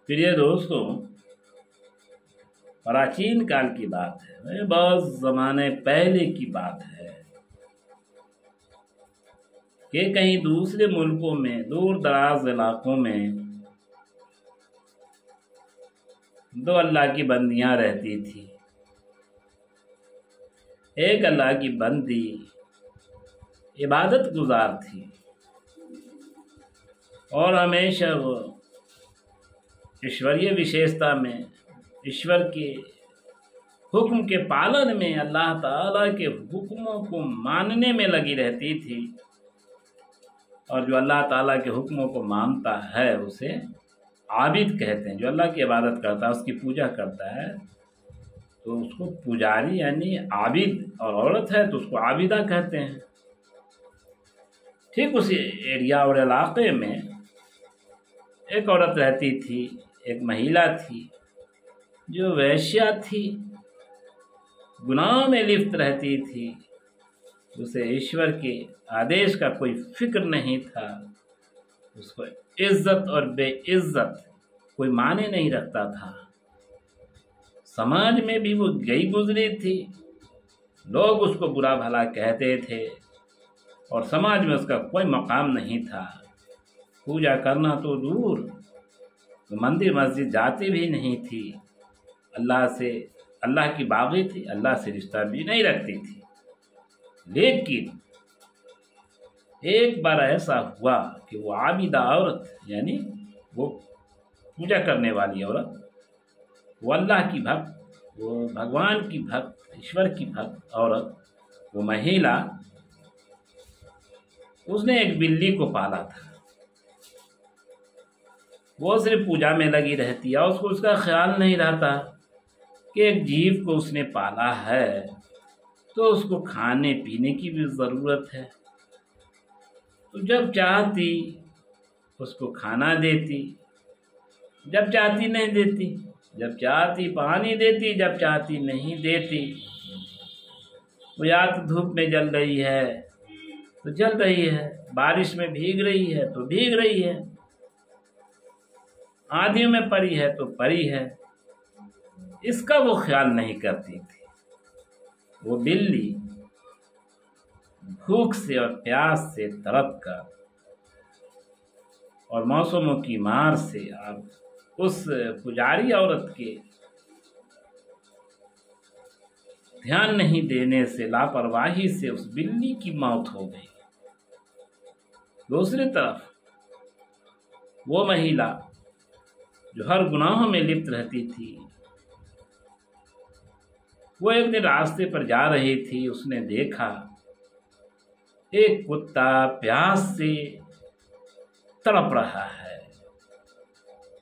प्रिय दोस्तों, प्राचीन काल की बात है, बहुत ज़माने पहले की बात है कि कहीं दूसरे मुल्कों में, दूर दराज इलाकों में दो अल्लाह की बंदियां रहती थी। एक अल्लाह की बंदी इबादत गुजार थी और हमेशा वो ईश्वरीय विशेषता में, ईश्वर के हुक्म के पालन में, अल्लाह ताला के हुक्मों को मानने में लगी रहती थी। और जो अल्लाह ताला के हुक्मों को मानता है उसे आबिद कहते हैं। जो अल्लाह की इबादत करता है, उसकी पूजा करता है, तो उसको पुजारी यानी आबिद, और औरत है तो उसको आबिदा कहते हैं। ठीक उसी एरिया और इलाके में एक औरत रहती थी, एक महिला थी जो वैश्या थी, गुनाह में लिप्त रहती थी। उसे ईश्वर के आदेश का कोई फिक्र नहीं था। उसको इज्जत और बेइज्जत कोई माने नहीं रखता था। समाज में भी वो गई गुजरी थी, लोग उसको बुरा भला कहते थे और समाज में उसका कोई मकाम नहीं था। पूजा करना तो दूर, तो मंदिर मस्जिद जाती भी नहीं थी। अल्लाह की बागी थी, अल्लाह से रिश्ता भी नहीं रखती थी। लेकिन एक बार ऐसा हुआ कि वो आबिदा औरत, यानी वो पूजा करने वाली औरत, वो अल्लाह की भक्त, वो भगवान की भक्त, ईश्वर की भक्त औरत, वो महिला, उसने एक बिल्ली को पाला था। वो सिर्फ पूजा में लगी रहती है, उसको उसका ख्याल नहीं रहता कि एक जीव को उसने पाला है तो उसको खाने पीने की भी ज़रूरत है। तो जब चाहती उसको खाना देती, जब चाहती नहीं देती, जब चाहती पानी देती, जब चाहती नहीं देती। वो या तो धूप में जल रही है तो जल रही है, बारिश में भीग रही है तो भीग रही है, आंधियों में पड़ी है तो पड़ी है, इसका वो ख्याल नहीं करती थी। वो बिल्ली भूख से और प्यास से तड़प कर और मौसमों की मार से अब उस पुजारी औरत के ध्यान नहीं देने से, लापरवाही से उस बिल्ली की मौत हो गई। दूसरी तरफ वो महिला जो हर गुनाहों में लिप्त रहती थी, वो एक दिन रास्ते पर जा रही थी। उसने देखा एक कुत्ता प्यास से तड़प रहा है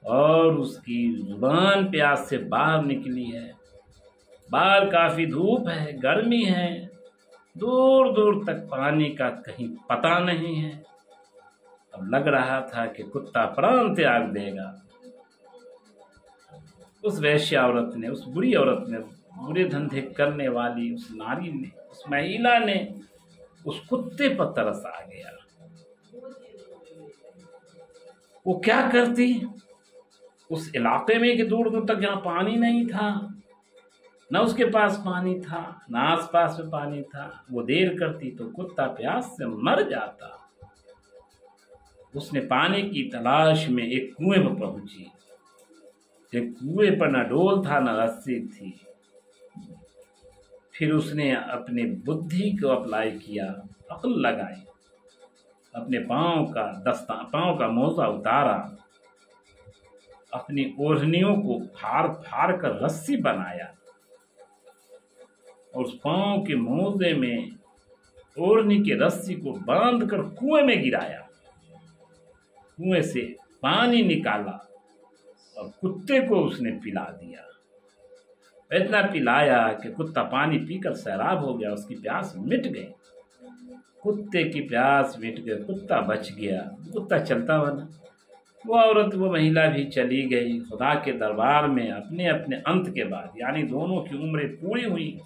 और उसकी जुबान प्यास से बाहर निकली है। बाहर काफी धूप है, गर्मी है, दूर दूर तक पानी का कहीं पता नहीं है। अब लग रहा था कि कुत्ता प्राण त्याग देगा। उस वैश्य औरत ने, उस बुरी औरत ने, बुरे धंधे करने वाली उस नारी ने, उस महिला ने उस कुत्ते पर तरस आ गया। वो क्या करती उस इलाके में कि दूर दूर तक जहां पानी नहीं था, न उसके पास पानी था, न आस पास में पानी था। वो देर करती तो कुत्ता प्यास से मर जाता। उसने पानी की तलाश में एक कुएं पर पहुंची। एक कुएं पर न डोल था न रस्सी थी। फिर उसने अपने बुद्धि को अप्लाई किया, अक्ल लगाई, अपने पाँव का मोजा उतारा, अपनी ओढ़नियों को फाड़ फाड़ कर रस्सी बनाया और उस पाँव के मोजे में ओढ़नी के रस्सी को बांध कर कुएं में गिराया। कुएं से पानी निकाला और कुत्ते को उसने पिला दिया। इतना पिलाया कि कुत्ता पानी पीकर सैराब हो गया, उसकी प्यास मिट गई। कुत्ते की प्यास मिट गई, कुत्ता बच गया, कुत्ता चलता बना। वो औरत, वो महिला भी चली गई खुदा के दरबार में अपने अपने अंत के बाद, यानी दोनों की उम्रें पूरी हुई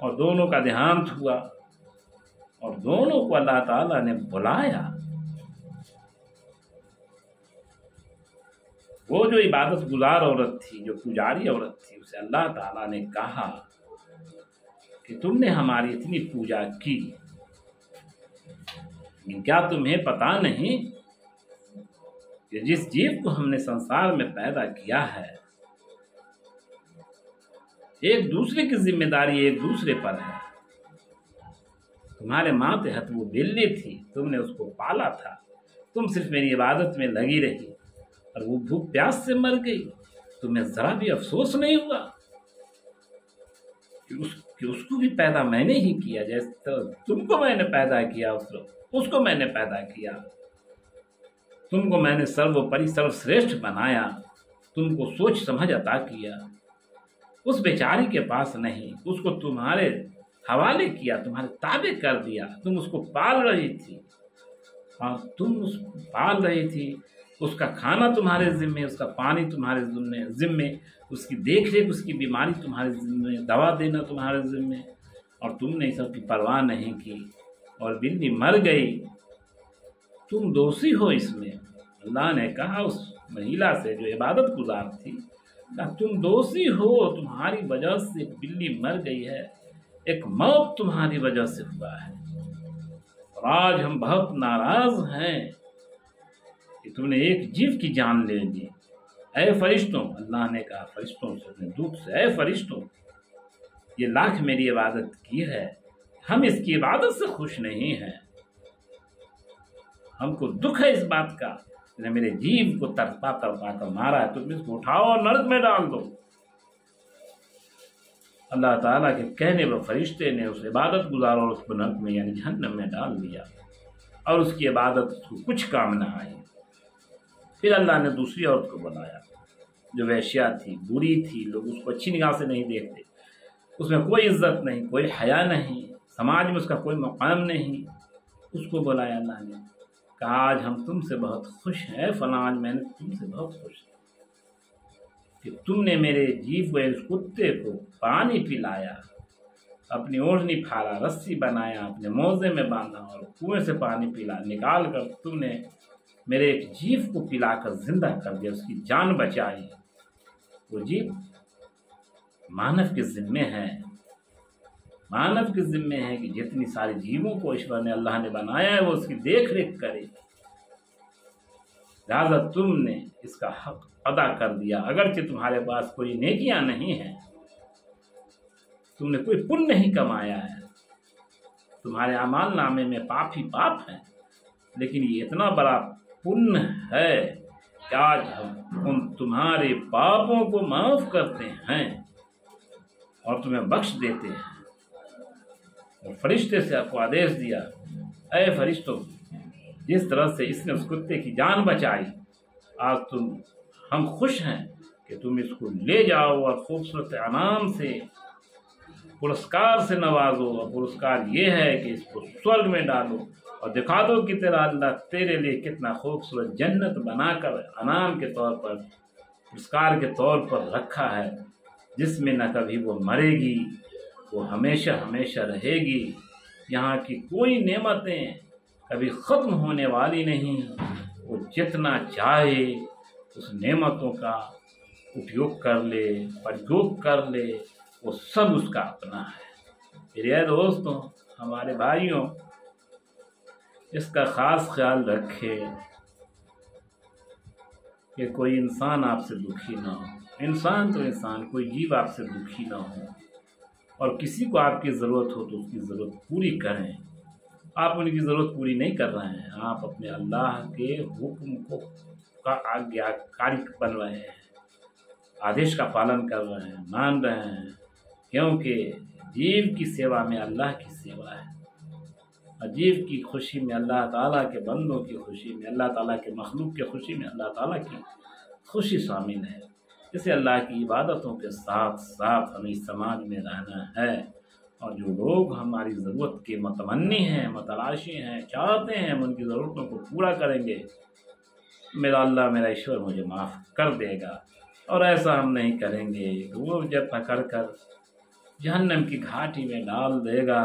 और दोनों का देहांत हुआ और दोनों को अल्लाह ताला ने बुलाया वो जो इबादत गुजार औरत थी, जो पुजारी औरत थी, उसे अल्लाह ताला ने कहा कि तुमने हमारी इतनी पूजा की, लेकिन क्या तुम्हें पता नहीं कि जिस जीव को हमने संसार में पैदा किया है, एक दूसरे की जिम्मेदारी एक दूसरे पर है। तुम्हारे मातहत वो बिल्ली थी, तुमने उसको पाला था, तुम सिर्फ मेरी इबादत में लगी रही और वो भूख प्यास से मर गई। तुम्हें जरा भी अफसोस नहीं हुआ कि उसको भी पैदा मैंने ही किया, जैसे तो तुमको मैंने पैदा किया, उसको मैंने पैदा किया। तुमको मैंने सर्वोपरि सर्वश्रेष्ठ बनाया, तुमको सोच समझ अता किया। उस बेचारी के पास नहीं, उसको तुम्हारे हवाले किया, तुम्हारे ताबे कर दिया। तुम उसको पाल रही थी, हाँ तुम उसको पाल रही थी। उसका खाना तुम्हारे जिम्मे, उसका पानी तुम्हारे जिम्मे, उसकी देख रेख, उसकी बीमारी तुम्हारे जिम्मे, दवा देना तुम्हारे जिम्मे, और तुमने सब की परवाह नहीं की और बिल्ली मर गई। तुम दोषी हो इसमें। अल्लाह ने कहा उस महिला से जो इबादत गुजार थी, कहा तुम दोषी हो, तुम्हारी वजह से बिल्ली मर गई है, एक मौत तुम्हारी वजह से हुआ है। और आज हम बहुत नाराज हैं कि तुमने एक जीव की जान ले ली। ऐ फरिश्तों, अल्लाह ने कहा फरिश्तों से, अपने दूत से, ऐ फरिश्तों, ये लाख मेरी इबादत की है, हम इसकी इबादत से खुश नहीं हैं। हमको दुख है इस बात का, मेरे जीव को तड़पा तड़पा कर मारा है, तुम इसको उठाओ और नरक में डाल दो। अल्लाह ताला के कहने पर फरिश्ते ने उस इबादत गुजार और उसको नरक में यानी जहन्नम में डाल दिया, और उसकी इबादत उसको कुछ काम न आई। फिर अल्लाह ने दूसरी औरत को बनाया जो वैश्या थी, बुरी थी, लोग उसको अच्छी निगाह से नहीं देखते, उसमें कोई इज्जत नहीं, कोई हया नहीं, समाज में उसका कोई मकाम नहीं। उसको बुलाया अल्लाह ने, कहा आज हम तुमसे बहुत खुश हैं फलां, आज मैंने तुमसे बहुत खुश है कि तुमने मेरे जीव को, इस कुत्ते को पानी पिलाया, अपनी ओढ़नी फाड़ा, रस्सी बनाया, अपने मोजे में बांधा और कुएं से पानी पिला निकाल कर तुमने मेरे एक जीव को पिलाकर जिंदा कर दिया, उसकी जान बचाई। वो जीव मानव के जिम्मे है, मानव के जिम्मे है कि जितनी सारी जीवों को ईश्वर ने, अल्लाह ने बनाया है, वो उसकी देख रेख करे। लिहाजा तुमने इसका हक अदा कर दिया, अगरचे तुम्हारे पास कोई नेकियां नहीं है, तुमने कोई पुण्य नहीं कमाया है, तुम्हारे अमाल नामे में पाप ही पाप है, लेकिन ये इतना बड़ा पुण्य है कि आज हम उन तुम्हारे पापों को माफ करते हैं और तुम्हें बख्श देते हैं। और फरिश्ते से आपको आदेश दिया, ऐ फरिश्तों, जिस तरह से इसने उस कुत्ते की जान बचाई, आज हम खुश हैं कि तुम इसको ले जाओ और खूबसूरत इनाम से, पुरस्कार से नवाजो। और पुरस्कार ये है कि इसको स्वर्ग में डालो और दिखा दो कि तेरा अल्लाह तेरे लिए कितना खूबसूरत जन्नत बनाकर इनाम के तौर पर, पुरस्कार के तौर पर रखा है, जिसमें न कभी वो मरेगी, वो हमेशा हमेशा रहेगी। यहाँ की कोई नेमतें कभी ख़त्म होने वाली नहीं। वो जितना चाहे उस नेमतों का उपयोग कर ले, प्रयोग कर ले, वो सब उसका अपना है। प्रिय दोस्तों, हमारे भाइयों, इसका ख़ास ख्याल रखें कि कोई इंसान आपसे दुखी ना हो। इंसान तो इंसान, कोई जीव आपसे दुखी ना हो। और किसी को आपकी ज़रूरत हो तो उसकी ज़रूरत पूरी करें। आप उनकी ज़रूरत पूरी नहीं कर रहे हैं, आप अपने अल्लाह के हुक्म को का आज्ञाकारी बन रहे हैं, आदेश का पालन कर रहे हैं, मान रहे हैं, क्योंकि जीव की सेवा में अल्लाह की सेवा है। और जीव की खुशी में, अल्लाह ताला के बंदों की खुशी में, अल्लाह ताला के मखलूक की खुशी में अल्लाह ताला की खुशी शामिल है। इसे अल्लाह की इबादतों के साथ साथ हमें इस समाज में रहना है। और जो लोग हमारी ज़रूरत के मतमन्नी हैं, मतलाशी हैं, चाहते हैं हम उनकी ज़रूरतों को पूरा करेंगे, मेरा अल्लाह, मेरा ईश्वर मुझे माफ़ कर देगा। और ऐसा हम नहीं करेंगे तो वो जब पकड़ कर जहन्नम की घाटी में डाल देगा,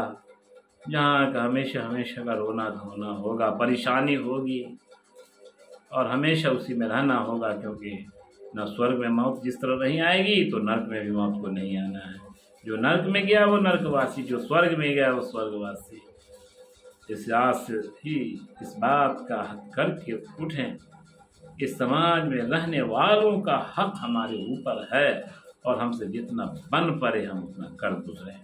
जहाँ का हमेशा हमेशा का रोना धोना होगा, परेशानी होगी और हमेशा उसी में रहना होगा, क्योंकि न स्वर्ग में मौत जिस तरह नहीं आएगी तो नरक में भी मौत को नहीं आना है। जो नरक में गया वो नरकवासी, जो स्वर्ग में गया वो स्वर्गवासी। इस आज से ही इस बात का हक करके उठें, इस समाज में रहने वालों का हक हमारे ऊपर है और हमसे जितना बन पड़े हम उतना कर गुजरें।